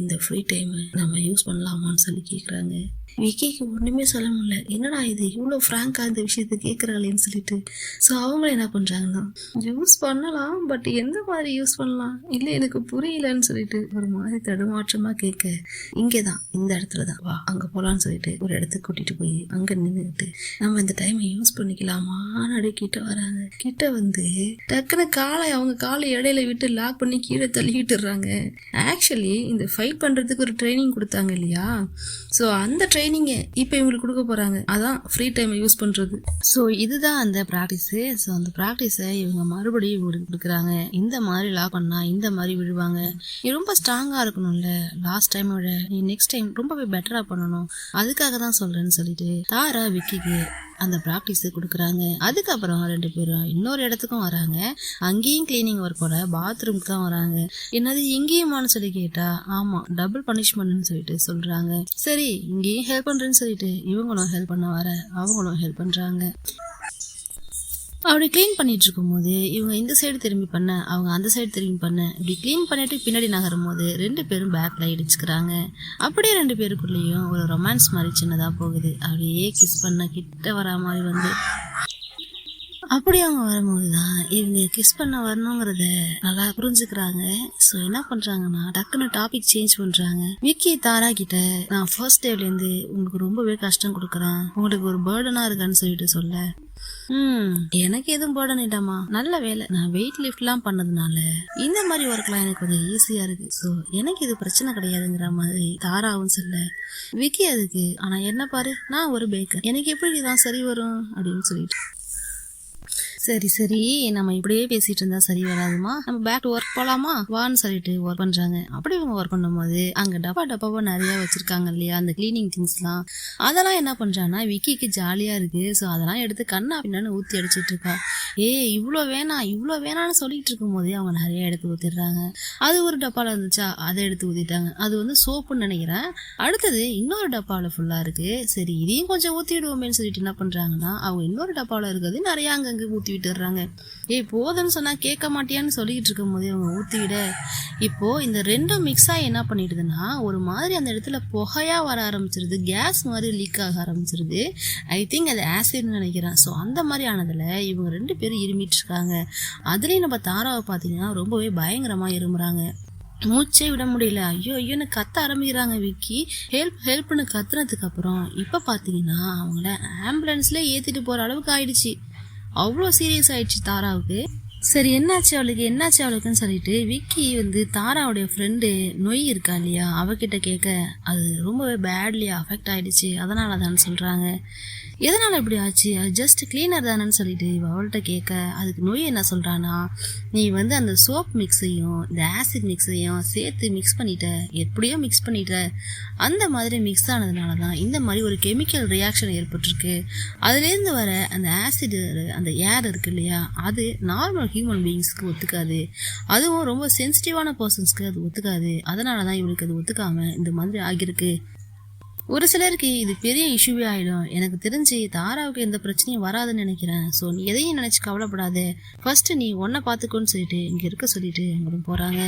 A: இந்த ஃப்ரீ டைம் நம்ம யூஸ் பண்ணலாமான்னு சொல்லி கேக்குறாங்க. விக்கிக்கு ஒண்ணுமே சொல்ல முடியல, என்னடா இது இவ்வளோ ஃப்ராங்கா இந்த விஷயத்த கேட்குறாளேன்னு சொல்லிட்டு. ஸோ அவங்க என்ன பண்றாங்கன்னா, யூஸ் பண்ணலாம், பட் எந்த மாதிரி யூஸ் பண்ணலாம், இல்லை எனக்கு புரியலன்னு சொல்லிட்டு ஒரு மாதிரி தடுமாற்றமா கேட்க, இங்கேதான் இந்த இடத்துல தான் வா அங்க போலான்னு சொல்லிட்டு ஒரு இடத்துக்கு கூட்டிட்டு போய் அங்க நின்றுட்டு நம்ம இந்த டைமை யூஸ் பண்ணிக்கலாமான்னு அப்படியே கிட்ட வராங்க. கிட்ட டக்குன்னு அவங்க காலை இடையில விட்டு லாக் பண்ணி கீழே தள்ளி விட்டுறாங்க. ஆக்சுவலி இந்த ஃபைட் பண்றதுக்கு ஒரு ட்ரைனிங் கொடுத்தாங்க இல்லையா, ஸோ அந்த ட்ரைனிங் இப்ப இவங்களுக்கு கொடுக்க போறாங்க. அதான் ஃப்ரீ டைம் யூஸ் பண்றது. சோ இதுதான் அந்த பிராக்டிஸ். சோ அந்த பிராக்டிஸ இவங்க மறுபடியும் இவங்களுக்கு கொடுக்குறாங்க. இந்த மாதிரி லாக் பண்ணா இந்த மாதிரி விழுவாங்க, நீ ரொம்ப ஸ்ட்ராங்கா இருக்கணும்ல, லாஸ்ட் டைம் விட நீ நெக்ஸ்ட் டைம் ரொம்பவே பெட்டரா பண்ணணும், அதுக்காக தான் சொல்றேன்னு சொல்லிட்டு தாரா விக்கிக்கு அந்த பிராக்டிஸ் கொடுக்குறாங்க. அதுக்கப்புறம் 2 பேரும் இன்னொரு இடத்துக்கும் வராங்க. அங்கேயும் கிளீனிங் ஒர்க்கோட பாத்ரூம்க்கு தான் வராங்க. என்னது இங்கேயுமான்னு சொல்லி கேட்டா, ஆமா டபுள் பனிஷ்மெண்ட்னு சொல்லிட்டு சொல்றாங்க. சரி இங்கேயும் ஹெல்ப் பண்றேன்னு சொல்லிட்டு இவங்களும் ஹெல்ப் பண்ண வர அவங்களும் ஹெல்ப் பண்றாங்க. அப்படி கிளீன் பண்ணிட்டு இருக்கும் போது இவங்க இந்த சைடு திரும்பி பண்ண, அவங்க அந்த சைடு திரும்பி பண்ண, இப்படி கிளீன் பண்ணிட்டு பின்னாடி நகரும் போது 2 பேரும் பேக்ல இடிச்சுக்கிறாங்க. அப்படியே 2 பேருக்குள்ளேயும் ஒரு ரொமான்ஸ் மாதிரி சின்னதா போகுது. அப்படியே கிஸ் பண்ண கிட்ட வரா மாதிரி அப்படி அவங்க வரும்போதுதான் இவங்க கிஸ் பண்ண வரணுங்கிறத நல்லா புரிஞ்சுக்கிறாங்க. ஸோ என்ன பண்றாங்கன்னா, டக்குன்னு டாபிக் சேஞ்ச் பண்றாங்க. விக்கி தாரா கிட்ட, நான் ஃபர்ஸ்ட் டேல இருந்து உங்களுக்கு ரொம்பவே கஷ்டம் கொடுக்குறேன், உங்களுக்கு ஒரு பேர்டனா இருக்கான்னு சொல்லிட்டு சொல்ல, எனக்கு எதுவும் பேர்டன் இல்லம்மா, நல்ல வேலை நான் வெயிட் லிஃப்ட் எல்லாம் பண்ணதுனால இந்த மாதிரி ஒர்க்லாம் எனக்கு கொஞ்சம் ஈஸியா இருக்கு, ஸோ எனக்கு இது பிரச்சனை கிடையாதுங்கிற மாதிரி தாராவும் சொல்ல, விக்கி அதுக்கு ஆனா என்ன பாரு, நான் ஒரு பேக்கர், எனக்கு எப்படி இதான் சரி வரும் அப்படின்னு சொல்லிட்டு, சரி சரி நம்ம இப்படியே பேசிட்டு இருந்தா சரி வராதுமா, நம்ம பேக் டு ஒர்க் போலாமா வான்னு சொல்லிட்டு ஒர்க் பண்றாங்க. அப்படி இவங்க ஒர்க் பண்ணும் போது அங்க டப்பாவா நிறைய வச்சிருக்காங்க இல்லையா அந்த கிளீனிங் திங்ஸ் எல்லாம், அதெல்லாம் என்ன பண்றாங்கன்னா விக்கிக்கு ஜாலியா இருக்கு. சோ அதெல்லாம் எடுத்து கண்ணா பின்னான்னு ஊத்தி அடிச்சிட்டு இருக்கா. இவ்வளோ வேணான்னு சொல்லிட்டு இருக்கும் போதே அவங்க நிறைய எடுத்து ஊத்திடுறாங்க. அது ஒரு டப்பால இருந்துச்சா, அதை எடுத்து ஊத்திட்டாங்க. அது சோப்புன்னு நினைக்கிறேன். அடுத்தது இன்னொரு டப்பால ஃபுல்லா இருக்கு. சரி இதையும் கொஞ்சம் ஊத்திடுவோமேன்னு சொல்லிட்டு என்ன பண்றாங்கன்னா, அவங்க இன்னொரு டப்பால இருக்கிறது நிறைய அங்கங்க ஊத்தி விட்டுறாங்க. போதுன்னு சொன்னா கேட்க மாட்டியான்னு சொல்லிட்டு இருக்கும் போதே அவங்க ஊத்தி விட, இப்போ இந்த 2 மிக்ஸ் ஆகி என்ன பண்ணிடுதுன்னா, ஒரு மாதிரி அந்த இடத்துல புகையா வர ஆரம்பிச்சிருது, கேஸ் மாதிரி லீக் ஆக ஆரம்பிச்சிருது. ஐ திங்க் அது ஆசிட்னு நினைக்கிறேன். ஸோ அந்த மாதிரி ஆனதுல இவங்க 2 பேரும் இருமிட்டு இருக்காங்க. அதுலயும் நம்ம தாராவை பாத்தீங்கன்னா ரொம்பவே பயங்கரமா இருமுறாங்க, மூச்சே விட முடியல, ஐயோன்னு கத்த ஆரம்பிக்கிறாங்க. விக்கி ஹெல்ப்னு கத்துனதுக்கு அப்புறம் இப்ப பாத்தீங்கன்னா அவங்கள ஆம்புலன்ஸ்ல ஏத்திட்டு போற அளவுக்கு ஆயிடுச்சு. அவ்வளோ சீரியஸ் ஆயிடுச்சு தாராவுக்கு. சரி என்னாச்சு அவளுக்குன்னு சொல்லிட்டு விக்கி தாராவுடைய ஃப்ரெண்டு நொய் இருக்கா இல்லையா, அவகிட்ட கேட்க, அது ரொம்பவே பேட்லி அஃபெக்ட் ஆயிடுச்சு, அதனாலதான் சொல்றாங்க. எதனால இப்படி ஆச்சு, அது ஜஸ்ட் கிளீனர் தானேன்னு சொல்லிட்டு அவள்கிட்ட கேட்க, அதுக்கு நொய் என்ன சொல்றானா, நீ அந்த சோப் மிக்ஸையும் இந்த ஆசிட் மிக்ஸையும் சேர்த்து மிக்ஸ் பண்ணிட்ட, எப்படியோ மிக்ஸ் பண்ணிட்ட, அந்த மாதிரி மிக்ஸ் ஆனதுனாலதான் இந்த மாதிரி ஒரு கெமிக்கல் ரியாக்ஷன் ஏற்பட்டிருக்கு. அதுலேருந்து வர அந்த ஆசிட், அந்த ஏர் இருக்கு இல்லையா, அது நார்மல் ஹியூமன் பீயிங்ஸ்க்கு ஒத்துக்காது, அதுவும் ரொம்ப சென்சிட்டிவான பர்சன்ஸ்க்கு அது ஒத்துக்காது, அதனாலதான் இவளுக்கு அது ஒத்துக்காம இந்த மாதிரி ஆகியிருக்கு. ஒரு சிலருக்கு இது பெரிய இஷ்யூவே ஆயிடும். எனக்கு தெரிஞ்சு தாராவுக்கு எந்த பிரச்சனையும் வராதுன்னு நினைக்கிறேன். ஸோ நீ எதையும் நினைச்சு கவலைப்படாத, ஃபர்ஸ்ட் நீ ஒன்ன பாத்துக்கோன்னு சொல்லிட்டு இங்க இருக்க சொல்லிட்டு அவங்களும் போறாங்க.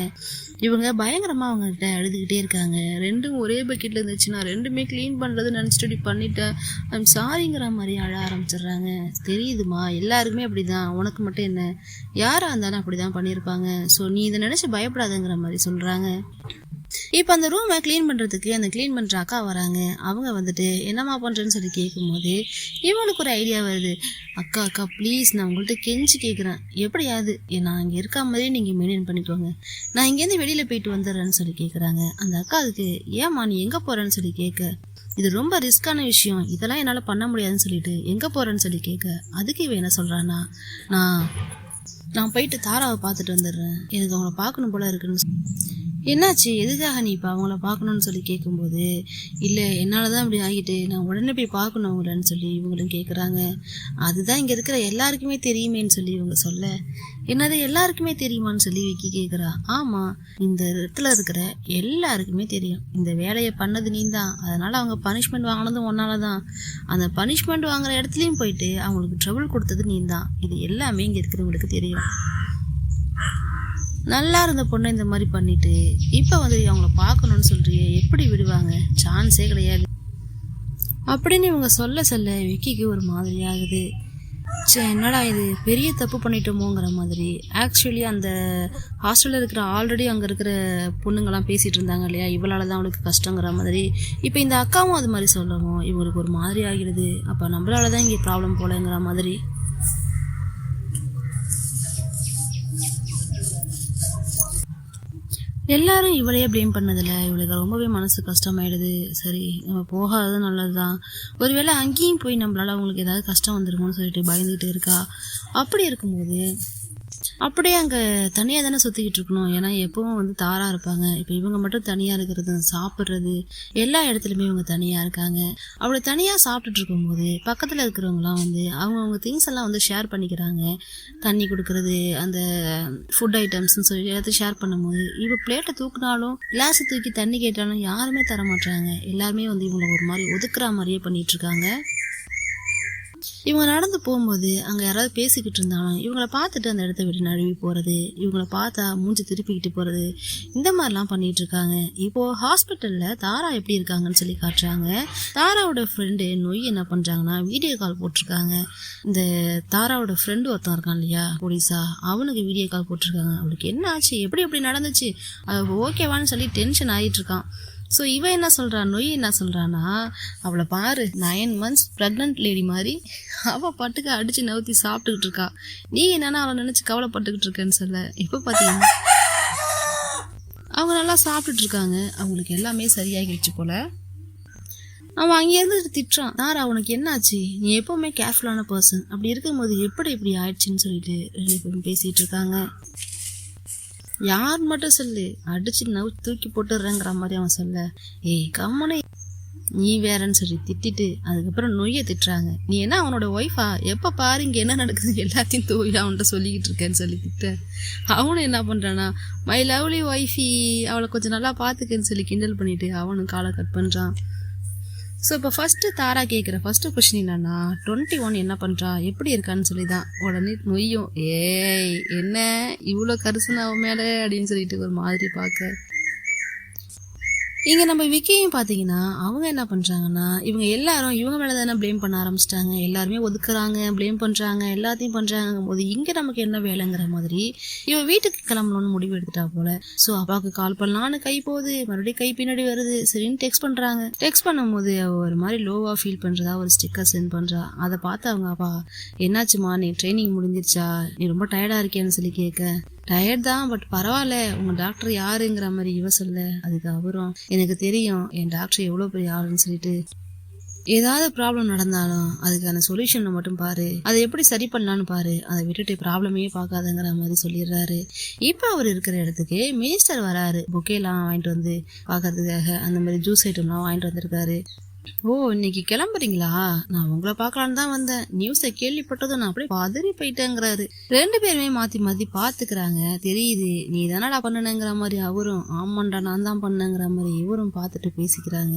A: இவங்க பயங்கரமா அவங்க கிட்ட அழுதுகிட்டே இருக்காங்க. 2ம் ஒரே பக்கெட்ல இருந்துச்சு, நான் 2மே கிளீன் பண்றது நினைச்சிட்டு இப்படி பண்ணிட்டேன், ஐம் சாரிங்கிற மாதிரி அழ ஆரம்பிச்சிடுறாங்க. தெரியுதுமா, எல்லாருக்குமே அப்படிதான், உனக்கு மட்டும் என்ன, யாரா இருந்தாலும் அப்படிதான் பண்ணியிருப்பாங்க. ஸோ நீ இதை நினைச்சு பயப்படாதுங்கிற மாதிரி சொல்றாங்க. இப்ப அந்த ரூமை கிளீன் பண்றதுக்கு அந்த கிளீன் பண்ற அக்கா வராங்க. அவங்க என்னமா பண்றேன்னு சொல்லி கேட்கும் போது இவனுக்கு ஒரு ஐடியா வருது. அக்கா ப்ளீஸ், நான் உங்கள்கிட்ட கெஞ்சி கேட்குறேன், எப்படியாவது நான் இங்கே இருக்க மாதிரியே நீங்கள் மெயின்டைன் பண்ணிக்கோங்க, நான் இங்கேருந்து வெளியில் போயிட்டு வந்துடுறேன்னு சொல்லி கேட்குறாங்க. அந்த அக்கா அதுக்கு, ஏம்மா நீ எங்கே போகிறேன்னு சொல்லி கேட்க, இது ரொம்ப ரிஸ்கான விஷயம், இதெல்லாம் என்னால் பண்ண முடியாதுன்னு சொல்லிட்டு எங்கே போகிறேன்னு சொல்லி கேட்க, அதுக்கு இவன் என்ன சொல்கிறான்னா, நான் நான் போயிட்டு தாராவை பார்த்துட்டு வந்துடுறேன், எனக்கு அவங்கள பார்க்கணும் போல இருக்குன்னு. என்னாச்சு, எதுக்காக நீ இப்போ அவங்கள பார்க்கணும்னு சொல்லி கேட்கும்போது, இல்லை என்னால் தான் இப்படி ஆகிட்டு, நான் உடனே போய் பார்க்கணும் அவங்களன்னு சொல்லி இவங்களும் கேட்குறாங்க. அதுதான் இங்கே இருக்கிற எல்லாருக்குமே தெரியுமேன்னு சொல்லி இவங்க சொல்ல, என்னது எல்லாருக்குமே தெரியுமான்னு சொல்லி விக்கி கேட்குறா. ஆமாம், இந்த இடத்துல இருக்கிற எல்லாருக்குமே தெரியும், இந்த வேலையை பண்ணது நீ தான், அதனால் அவங்க பனிஷ்மெண்ட் வாங்கினதும் ஒன்னால தான், அந்த பனிஷ்மெண்ட் வாங்குற இடத்துலையும் போயிட்டு அவங்களுக்கு ட்ரபிள் கொடுத்தது நீ தான், இது எல்லாமே இங்கே இருக்கிறவங்களுக்கு தெரியும். நல்லா இருந்த பொண்ணை இந்த மாதிரி பண்ணிட்டு இப்போ வந்து அவங்கள பார்க்கணும்னு சொல்றியே, எப்படி விடுவாங்க, சான்ஸே கிடையாது அப்படின்னு இவங்க சொல்ல சொல்ல விக்கிக்கு ஒரு மாதிரி ஆகுது. என்னடா இது பெரிய தப்பு பண்ணிட்டோமோங்கிற மாதிரி. ஆக்சுவலி அந்த ஹாஸ்டலில் இருக்கிற ஆல்ரெடி அங்கே இருக்கிற பொண்ணுங்கள்லாம் பேசிகிட்டு இருந்தாங்க இல்லையா, இவளால் தான் அவளுக்கு கஷ்டங்கிற மாதிரி. இப்போ இந்த அக்காவும் அது மாதிரி சொல்லவும் இவங்களுக்கு ஒரு மாதிரி ஆகிடுது. அப்போ நம்மளால தான் இங்கே ப்ராப்ளம் போலங்கிற மாதிரி. எல்லாரும் இவளையே ப்ளேம் பண்ணதில்ல, இவளுக்கு ரொம்பவே மனசு கஷ்டமாயிடுது. சரி நம்ம போகாதது நல்லது தான், ஒருவேளை அங்கேயும் போய் நம்மளால அவங்களுக்கு ஏதாவது கஷ்டம் வந்துருமோன்னு சொல்லிட்டு பயந்துகிட்டு இருக்கா. அப்படி இருக்கும்போது அப்படியே அங்கே தனியாக தானே சுற்றிக்கிட்டு இருக்கணும், ஏன்னா எப்பவும் வந்து தாரா இருப்பாங்க. இப்போ இவங்க மட்டும் தனியாக இருக்கிறது, சாப்பிட்றது எல்லா இடத்துலையுமே இவங்க தனியாக இருக்காங்க. அப்படி தனியாக சாப்பிட்டுட்டு இருக்கும்போது பக்கத்தில் இருக்கிறவங்களாம் வந்து அவங்கவுங்க திங்ஸ் எல்லாம் வந்து ஷேர் பண்ணிக்கிறாங்க. தண்ணி கொடுக்கறது, அந்த ஃபுட் ஐட்டம்ஸ்ன்னு சொல்லி எல்லாத்தையும் ஷேர் பண்ணும்போது இவ பிளேட்டை தூக்குனாலும் கிளாஸை தூக்கி தண்ணி கேட்டாலும் யாருமே தர மாட்டாங்க. எல்லாருமே வந்து இவங்களை ஒரு மாதிரி ஒதுக்குற மாதிரியே பண்ணிட்டு இருக்காங்க. இவங்க நடந்து போகும்போது அங்கே யாராவது பேசிக்கிட்டு இருந்தாலும் இவங்கள பார்த்துட்டு அந்த இடத்த விட்டு நழுவி போகிறது, இவங்கள பார்த்தா மூஞ்சி திருப்பிக்கிட்டு போகிறது, இந்த மாதிரிலாம் பண்ணிட்டு இருக்காங்க. இப்போது ஹாஸ்பிட்டலில் தாரா எப்படி இருக்காங்கன்னு சொல்லி காட்டுறாங்க. தாராவோட ஃப்ரெண்டு நொய் என்ன பண்ணுறாங்கன்னா வீடியோ கால் போட்டிருக்காங்க. இந்த தாராவோட ஃப்ரெண்டு ஒருத்தன் இருக்கான் இல்லையா போலீஸா, அவனுக்கு வீடியோ கால் போட்டிருக்காங்க. அவளுக்கு என்ன ஆச்சு, எப்படி நடந்துச்சு, ஓகேவான்னு சொல்லி டென்ஷன் ஆகிட்டு இருக்கான். ஸோ இவன் என்ன சொல்கிறான், நொய் என்ன சொல்கிறான்னா, அவளை பாரு 9 months ப்ரெக்னென்ட் லேடி மாதிரி அவள் பாட்டுக்கு அடித்து நவுத்தி சாப்பிட்டுக்கிட்டு இருக்கா, நீ என்னன்னா அவளை நினச்சி கவலைப்பட்டுக்கிட்டு இருக்கேன்னு சொல்ல. இப்போ பார்த்தீங்கன்னா அவங்க நல்லா சாப்பிட்டுட்டு இருக்காங்க, அவங்களுக்கு எல்லாமே சரியாகிடுச்சு போல. அவன் அங்கேருந்து திட்டுறான், தாரா உனக்கு என்னாச்சு, நீ எப்போவுமே கேர்ஃபுல்லான பர்சன், அப்படி இருக்கும்போது எப்படி இப்படி ஆயிடுச்சுன்னு சொல்லிட்டு 2 பேரும் பேசிகிட்டு இருக்காங்க. யார் மட்டும் சொல்லு, அடிச்சு நவு தூக்கி போட்டுடுறேங்கிற மாதிரி அவன் சொல்ல, ஏய் கம்மனை நீ வேறன்னு சொல்லி திட்டிட்டு அதுக்கப்புறம் நொய்யை திட்டுறாங்க. நீ என்ன அவனோட ஒய்ஃபா, எப்போ பாரு இங்கே என்ன நடக்குது எல்லாத்தையும் தோய் அவன்கிட்ட சொல்லிக்கிட்டு இருக்கேன்னு சொல்லி திட்ட. அவனும் என்ன பண்ணுறான்னா மை லவ்லி ஒய்ஃபி, அவளை கொஞ்சம் நல்லா பார்த்துக்கன்னு சொல்லி கிண்டல் பண்ணிட்டு அவனும் காலை கட் பண்ணுறான். ஸோ இப்போ ஃபஸ்ட்டு தாரா கேட்குற ஃபஸ்ட்டு கொஸ்டின் என்னன்னா 21 என்ன பண்ணுறா, எப்படி இருக்கான்னு சொல்லி தான். உடனே நொய்யும் ஏய் என்ன இவ்வளோ கரிசனை அவன் மேலே அப்படின்னு சொல்லிட்டு ஒரு மாதிரி பார்க்க. இங்கே நம்ம விக்கியும் பார்த்தீங்கன்னா அவங்க என்ன பண்ணுறாங்கன்னா இவங்க எல்லாரும் இவங்க மேலே தானே ப்ளேம் பண்ண ஆரம்பிச்சிட்டாங்க. எல்லாருமே ஒதுக்குறாங்க, ப்ளேம் பண்ணுறாங்க, எல்லாத்தையும் பண்ணுறாங்கும் போது இங்கே நமக்கு என்ன வேலைங்கிற மாதிரி இவன் வீட்டுக்கு கிளம்பணும்னு முடிவு எடுத்துட்டா போல. ஸோ அப்பாவுக்கு கால் பண்ணலான்னு கை போகுது, மறுபடியும் கை பின்னாடி வருது, சரின்னு டெக்ஸ்ட் பண்ணுறாங்க. டெக்ஸ்ட் பண்ணும்போது அவள் ஒரு மாதிரி லோவாக ஃபீல் பண்ணுறதா ஒரு ஸ்டிக்கர் சென்ட் பண்ணுறா. அதை பார்த்து அவங்க அப்பா என்னாச்சுமா நீ ட்ரைனிங் முடிஞ்சிருச்சா, நீ ரொம்ப டயர்டாக இருக்கேன்னு சொல்லி கேட்க, டயர்ட் தான் பட் பரவாயில்ல, உங்க டாக்டர் யாருங்கிற மாதிரி இவ சொல்ல. அதுக்கு அவரும் எனக்கு தெரியும் என் டாக்டர் எவ்வளோ பெரிய ஆளுன்னு சொல்லிட்டு, ஏதாவது ப்ராப்ளம் நடந்தாலும் அதுக்கான சொல்யூஷனை மட்டும் பாரு, அதை எப்படி சரி பண்ணலான்னு பாரு, அதை விட்டுட்டு ப்ராப்ளமே பார்க்காதங்கிற மாதிரி சொல்லிடுறாரு. இப்போ அவர் இருக்கிற இடத்துக்கு மினிஸ்டர் வராரு, பொக்கேலாம் வாங்கிட்டு வந்து பார்க்கறதுக்காக, அந்த மாதிரி ஜூஸ் ஐட்டம்லாம் வாங்கிட்டு வந்திருக்காரு. ஓ இன்னைக்கு கிளம்புறீங்களா, நான் உங்களை பார்க்கலான்னு தான் வந்தேன், நியூஸை கேள்விப்பட்டதும் நான் அப்படியே பதறி போயிட்டேங்கிறாரு. 2 பேருமே மாற்றி மாற்றி பார்த்துக்கிறாங்க. தெரியுது நீ தானடா பண்ணுனேங்கிற மாதிரி அவரும், ஆமாண்டா நான் தான் பண்ணேங்கிற மாதிரி இவரும் பார்த்துட்டு பேசிக்கிறாங்க.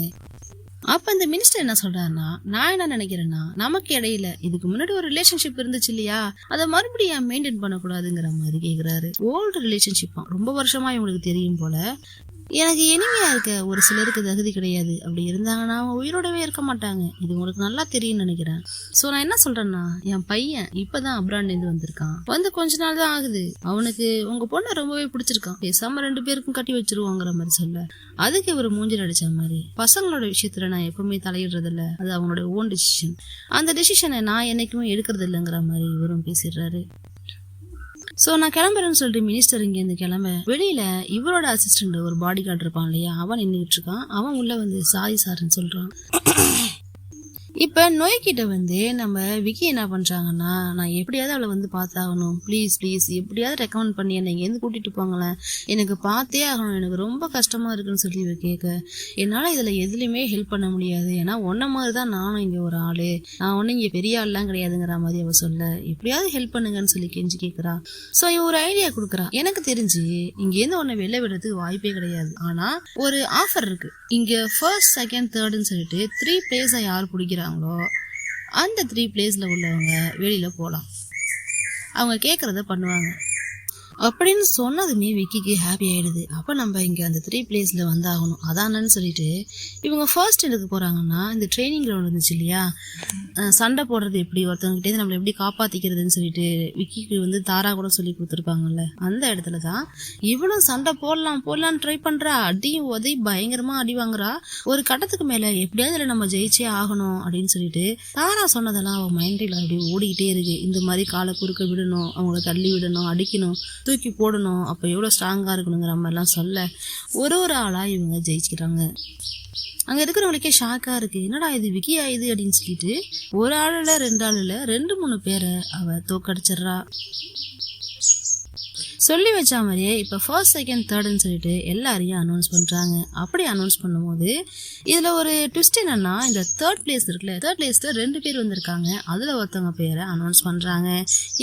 A: அப்ப இந்த மினிஸ்டர் என்ன சொல்றாருன்னா, நான் என்ன நினைக்கிறேன்னா நமக்கு இடையில இதுக்கு முன்னாடி ஒரு ரிலேஷன்ஷிப் இருந்துச்சு இல்லையா, அதை மறுபடியும் மெயின்டைன் பண்ணக்கூடாதுங்கிற மாதிரி கேக்குறாரு. ஓல்டு ரிலேஷன்ஷிப்பா, ரொம்ப வருஷமா இவங்களுக்கு தெரியும் போல. எனக்கு இனிமையா இருக்க ஒரு சிலருக்கு தகுதி கிடையாது, அப்படி இருந்தாங்கன்னா அவங்க உயிரோடவே இருக்க மாட்டாங்க, இது உங்களுக்கு நல்லா தெரியும்னு நினைக்கிறேன். ஸோ நான் என்ன சொல்றேன்னா என் பையன் இப்பதான் அப்ராட்லேருந்து வந்திருக்கான், வந்து கொஞ்ச நாள் தான் ஆகுது, அவனுக்கு உங்க பொண்ணை ரொம்பவே பிடிச்சிருக்கான், பேசாம 2 பேருக்கும் கட்டி வச்சிருவாங்கிற மாதிரி சொல்ல. அதுக்கு இவர் மூஞ்சில் அடிச்ச மாதிரி, பசங்களோட விஷயத்துல நான் எப்பவுமே தலையிடுறது இல்லை, அது அவனோட ஓன் டிசிஷன், அந்த டிசிஷனை நான் என்னைக்குமே எடுக்கிறது இல்லைங்கிற மாதிரி இவரும் பேசிடுறாரு. ஸோ நான் கிளம்புறேன்னு சொல்லிட்டு மினிஸ்டர் இங்கேருந்து கிளம்ப வெளியில இவரோட அசிஸ்டன்ட் ஒரு பாடி கார்டு இருப்பான் இல்லையா, அவன் நின்றுட்டு இருக்கான். அவன் உள்ள வந்து சாரி சார்ன்னு சொல்றான். இப்போ நோய்கிட்ட நம்ம விக்கி என்ன பண்ணுறாங்கன்னா, நான் எப்படியாவது அவளை பார்த்தாகணும், ப்ளீஸ் ப்ளீஸ் எப்படியாவது ரெக்கமெண்ட் பண்ணி என்னை இங்கேருந்து கூட்டிகிட்டு போங்களேன், எனக்கு பார்த்தே ஆகணும், எனக்கு ரொம்ப கஷ்டமாக இருக்குன்னு சொல்லி இவ கேட்க, என்னால் இதில் எதுலேயுமே ஹெல்ப் பண்ண முடியாது, ஏன்னா ஒன்றை மாதிரி தான் நானும் இங்கே ஒரு ஆள், நான் ஒன்றும் இங்கே பெரிய ஆள்லாம் கிடையாதுங்கிற மாதிரி அவள் சொல்ல, எப்படியாவது ஹெல்ப் பண்ணுங்கன்னு சொல்லி கெஞ்சி கேட்குறா. ஸோ இவ ஒரு ஐடியா கொடுக்குறா, எனக்கு தெரிஞ்சு இங்கேருந்து உன்னை வெளில விடுறதுக்கு வாய்ப்பே கிடையாது, ஆனால் ஒரு ஆஃபர் இருக்குது, இங்கே ஃபர்ஸ்ட் செகண்ட் தேர்டுன்னு சொல்லிட்டு 3 பிளேஸை யார் பிடிக்கிறாங்களோ அந்த 3 பிளேஸ்ல உள்ளவங்க வெளியில போகலாம், அவங்க கேட்கறத பண்ணுவாங்க அப்படின்னு சொன்னதுமே விக்கிக்கு ஹாப்பி ஆயிடுது. அப்போ நம்ம இங்கே அந்த 3 பிளேஸில் ஆகணும் அதானன்னு சொல்லிட்டு இவங்க ஃபர்ஸ்ட் எதுக்கு போகிறாங்கன்னா, இந்த ட்ரைனிங் கிரவுண்ட் இருந்துச்சு இல்லையா, சண்டை போடுறது எப்படி, ஒருத்தவங்ககிட்டே நம்மளை எப்படி காப்பாற்றிக்கிறதுன்னு சொல்லிட்டு விக்கிக்கு தாரா கூட சொல்லி கொடுத்துருப்பாங்கல்ல, அந்த இடத்துல தான் இவளும் சண்டை போடலான்னு ட்ரை பண்ணுறா. அடியும் உதவி பயங்கரமாக அடி வாங்குறா. ஒரு கட்டத்துக்கு மேலே எப்படியாவது இதில் நம்ம ஜெயிச்சே ஆகணும் அப்படின்னு சொல்லிட்டு தாரா சொன்னதெல்லாம் அவன் மைண்டில் அப்படியே ஓடிக்கிட்டே இருக்கு. இந்த மாதிரி காலை குறுக்க விடணும், அவங்கள தள்ளி விடணும், அடிக்கணும், தூக்கி போடணும், அப்போ எவ்வளோ ஸ்ட்ராங்காக இருக்கணுங்கிற மாதிரிலாம் சொல்ல ஒரு ஆளாக இவங்க ஜெயிச்சுக்கிறாங்க. அங்கே இருக்கிறவங்களுக்கே ஷாக்காக இருக்குது, என்னடா இது விக்கி ஆயுது அப்படின்னு சொல்லிட்டு ஒரு ஆளில் 2 ஆளில் 2-3 பேரை அவள் தோக்கடிச்சிட்றா. சொல்லி வச்ச மாதிரியே இப்போ ஃபர்ஸ்ட் செகண்ட் தேர்டுன்னு சொல்லிட்டு எல்லாரையும் அனௌன்ஸ் பண்ணுறாங்க. அப்படி அனௌன்ஸ் பண்ணும்போது இதில் ஒரு ட்விஸ்ட் என்னன்னா, இந்த தேர்ட் பிளேஸ் இருக்குல்ல, தேர்ட் பிளேஸில் 2 பேர் வந்திருக்காங்க, அதில் ஒருத்தவங்க பேரை அனௌன்ஸ் பண்ணுறாங்க.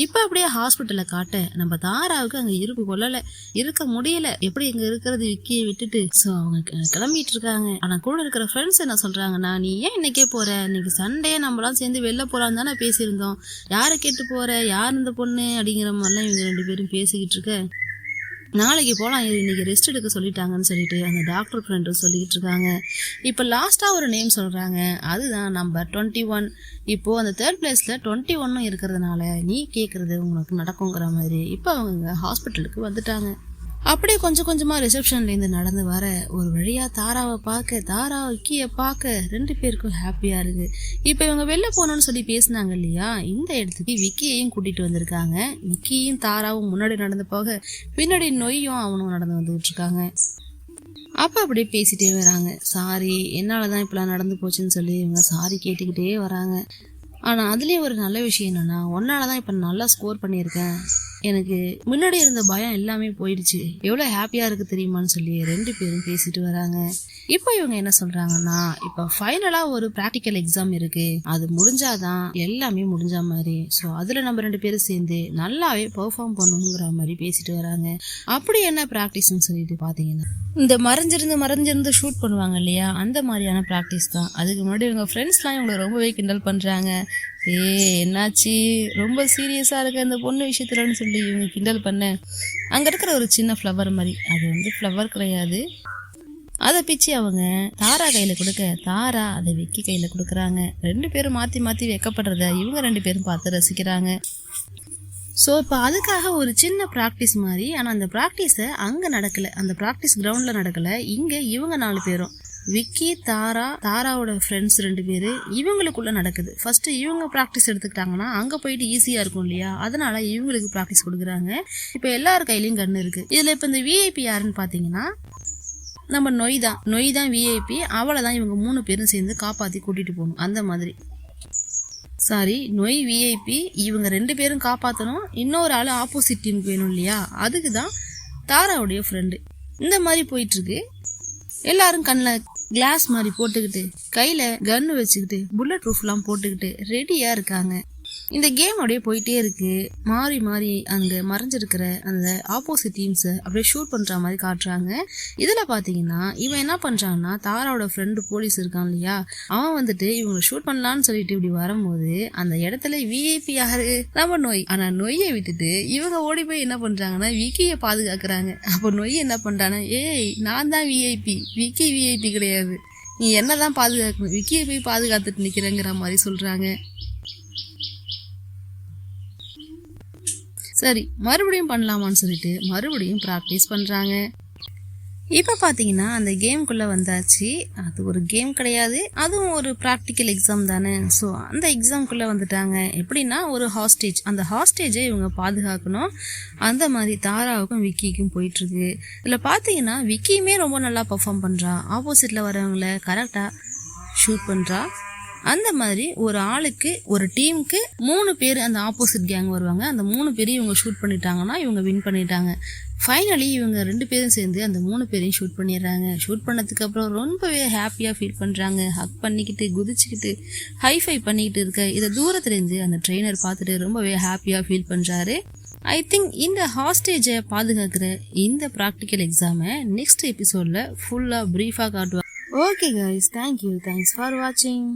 A: இப்போ அப்படியே ஹாஸ்பிட்டலில் காட்ட நம்ம தாராவுக்கு அங்கே இருக்க முடியல, எப்படி இங்கே இருக்கிறது விக்கியை விட்டுட்டு. ஸோ அவங்க கிளம்பிட்டு இருக்காங்க. ஆனால் கூட இருக்கிற ஃப்ரெண்ட்ஸ் என்ன சொல்கிறாங்கன்னா, நீ ஏன் இன்னைக்கே போகிற, இன்னைக்கு சண்டே நம்மளாம் சேர்ந்து வெளில போகலான்னு தானே பேசியிருந்தோம், யாரை கேட்டு போகிற, யார் இந்த பொண்ணு அப்படிங்கிற மாதிரிலாம் இவங்க 2 பேரும் பேசிக்கிட்டு இருக்க, நாளைக்கு போகலாம், இன்னைக்கு ரெஸ்ட் எடுக்க சொல்லிட்டாங்கன்னு சொல்லிட்டு அந்த டாக்டர் ஃப்ரெண்டும் சொல்லிக்கிட்டு இருக்காங்க. இப்போ லாஸ்ட்டாக ஒரு நேம் சொல்கிறாங்க, அதுதான் நம்பர் 21. இப்போது அந்த தேர்ட் பிளேஸில் 21 இருக்கிறதுனால நீ கேட்குறது உங்களுக்கு நடக்குங்கிற மாதிரி இப்போ அவங்க ஹாஸ்பிட்டலுக்கு வந்துட்டாங்க. அப்படியே கொஞ்சம் கொஞ்சமாக ரிசப்ஷன்லேருந்து நடந்து வர ஒரு வழியாக தாராவை பார்க்க, தாரா விக்கியை பார்க்க 2 பேருக்கும் ஹாப்பியாக இருக்குது. இப்போ இவங்க வெளில போகணுன்னு சொல்லி பேசினாங்க இல்லையா, இந்த இடத்துக்கு விக்கியையும் கூட்டிகிட்டு வந்திருக்காங்க. விக்கியும் தாராவும் முன்னாடி நடந்து போக பின்னாடி நொய்யும் அவனும் நடந்து வந்துகிட்டு இருக்காங்க. அப்போ அப்படியே பேசிகிட்டே வராங்க, சாரி என்னால் தான் இப்படிலாம் நடந்து போச்சுன்னு சொல்லி இவங்க சாரி கேட்டுக்கிட்டே வராங்க. ஆனால் அதுலேயே ஒரு நல்ல விஷயம் என்னென்னா, ஒன்னால தான் இப்போ நல்லா ஸ்கோர் பண்ணியிருக்கேன், எனக்கு முன்னாடி இருந்த பயம் எல்லாமே போயிடுச்சு, எவ்வளோ ஹாப்பியாக இருக்குது தெரியுமான்னு சொல்லி 2 பேரும் பேசிட்டு வராங்க. இப்போ இவங்க என்ன சொல்கிறாங்கன்னா, இப்போ ஃபைனலாக ஒரு ப்ராக்டிக்கல் எக்ஸாம் இருக்குது, அது முடிஞ்சாதான் எல்லாமே முடிஞ்ச மாதிரி, ஸோ அதில் நம்ம 2 பேரும் சேர்ந்து நல்லாவே பெர்ஃபார்ம் பண்ணணுங்கிற மாதிரி பேசிட்டு வராங்க. அப்படி என்ன ப்ராக்டிஸ்ன்னு சொல்லிட்டு பார்த்தீங்கன்னா, இந்த மறைஞ்சிருந்து ஷூட் பண்ணுவாங்க இல்லையா, அந்த மாதிரியான ப்ராக்டிஸ் தான். அதுக்கு முன்னாடி இவங்க ஃப்ரெண்ட்ஸ்லாம் இவங்களை ரொம்பவே கிண்டல் பண்ணுறாங்க, என்னாச்சு ரொம்ப சீரியஸாக இருக்க இந்த பொண்ணு விஷயத்துலன்னு சொல்லி இவங்க கிண்டல் பண்ண, அங்கே இருக்கிற ஒரு சின்ன ஃப்ளவர் மாதிரி, அது ஃப்ளவர் கிடையாது, அதை பிச்சு அவங்க தாரா கையில் கொடுக்க, தாரா அதை விக்கி கையில் கொடுக்குறாங்க. 2 பேரும் மாற்றி மாற்றி வைக்கப்படுறத இவங்க 2 பேரும் பார்த்து ரசிக்கிறாங்க. ஸோ இப்போ அதுக்காக ஒரு சின்ன ப்ராக்டிஸ் மாதிரி, ஆனால் அந்த ப்ராக்டிஸை அங்கே நடக்கலை, அந்த ப்ராக்டிஸ் கிரவுண்டில் நடக்கலை, இங்கே இவங்க 4 பேரும் விக்கி, தாராவோட ஃப்ரெண்ட்ஸ் 2 பேர் இவங்களுக்குள்ள நடக்குது. ஃபர்ஸ்ட் இவங்க ப்ராக்டிஸ் எடுத்துக்கிட்டாங்கன்னா அங்கே போயிட்டு ஈஸியாக இருக்கும் இல்லையா, அதனால இவங்களுக்கு ப்ராக்டிஸ் கொடுக்குறாங்க. இப்போ எல்லார் கையிலையும் கன்று இருக்குது. இதில் இப்போ இந்த விஐபி யாருன்னு பார்த்தீங்கன்னா நம்ம நொய் தான் விஐபி, அவளை தான் இவங்க 3 பேரும் சேர்ந்து காப்பாற்றி கூட்டிகிட்டு போகணும். அந்த மாதிரி நொய் விஐபி, இவங்க 2 பேரும் காப்பாற்றணும், இன்னொரு ஆள் ஆப்போசிட் டீமுக்கு வேணும் இல்லையா, அதுக்கு தான் தாராவுடைய ஃப்ரெண்டு. இந்த மாதிரி போயிட்டுருக்கு. எல்லாரும் கண்ணில் கிளாஸ் மாதிரி போட்டுக்கிட்டு, கையில் கன்னு வச்சுக்கிட்டு, புல்லட் ப்ரூஃப்லாம் போட்டுக்கிட்டு ரெடியாக இருக்காங்க. இந்த கேம் அப்படியே போயிட்டே இருக்கு. மாறி மாறி அங்கே மறைஞ்சிருக்கிற அந்த ஆப்போசிட் டீம்ஸை அப்படியே ஷூட் பண்ணுற மாதிரி காட்டுறாங்க. இதில் பார்த்தீங்கன்னா இவன் என்ன பண்ணுறான்னா, தாராவோட ஃப்ரெண்டு போலீஸ் இருக்கான் இல்லையா, அவன் இவங்களை ஷூட் பண்ணலான்னு சொல்லிட்டு இப்படி வரும்போது அந்த இடத்துல விஐபி யாரு, நம்ம நொய். ஆனால் நொய்யை விட்டுட்டு இவங்க ஓடி போய் என்ன பண்ணுறாங்கன்னா விக்கியை பாதுகாக்கிறாங்க. அப்போ நொய் என்ன பண்ணுறான்னா, ஏய் நான் தான் விஐபி, விக்கி விஐபி கிடையாது, நீ என்ன தான் பாதுகாக்கணும், விக்கியை போய் பாதுகாத்துட்டு நிற்கிறேங்கிற மாதிரி சொல்கிறாங்க. சரி மறுபடியும் பண்ணலாமான்னு சொல்லிட்டு மறுபடியும் ப்ராக்டிஸ் பண்ணுறாங்க. இப்போ பார்த்தீங்கன்னா அந்த கேம்குள்ளே வந்தாச்சு. அது ஒரு கேம் கிடையாது, அதுவும் ஒரு ப்ராக்டிக்கல் எக்ஸாம் தானே. ஸோ அந்த எக்ஸாம்குள்ளே வந்துட்டாங்க. எப்படின்னா ஒரு ஹாஸ்டேஜ், அந்த ஹாஸ்டேஜை இவங்க பாதுகாக்கணும். அந்த மாதிரி தாராவுக்கும் விக்கிக்கும் போயிட்டுருக்கு. இதில் பார்த்தீங்கன்னா விக்கியுமே ரொம்ப நல்லா பர்ஃபார்ம் பண்ணுறா, ஆப்போசிட்டில் வரவங்கள கரெக்டாக ஷூட் பண்ணுறா. அந்த மாதிரி ஒரு ஆளுக்கு ஒரு டீமுக்கு 3 பேர் அந்த ஆப்போசிட் கேங் வருவாங்க. அந்த 3 பேரையும் இவங்க ஷூட் பண்ணிட்டாங்கன்னா இவங்க வின் பண்ணிட்டாங்க. ஃபைனலி இவங்க 2 பேரும் சேர்ந்து அந்த 3 பேரையும் ஷூட் பண்ணிடுறாங்க. ஷூட் பண்ணதுக்கு அப்புறம் ரொம்பவே ஹாப்பியாக ஃபீல் பண்ணுறாங்க. ஹக் பண்ணிக்கிட்டு குதிச்சுக்கிட்டு ஹைஃபை பண்ணிக்கிட்டு இருக்க இதை தூரத்துலேருந்து அந்த ட்ரெயினர் பார்த்துட்டு ரொம்பவே ஹாப்பியாக ஃபீல் பண்ணுறாரு. ஐ திங்க் இந்த ஹாஸ்டேஜை பாதுகாக்கிற இந்த ப்ராக்டிக்கல் எக்ஸாமை நெக்ஸ்ட் எபிசோடில் ஃபுல்லாக ப்ரீஃபாக காட்டுவாங்க. Okay guys, thank you, thanks for வாட்சிங்.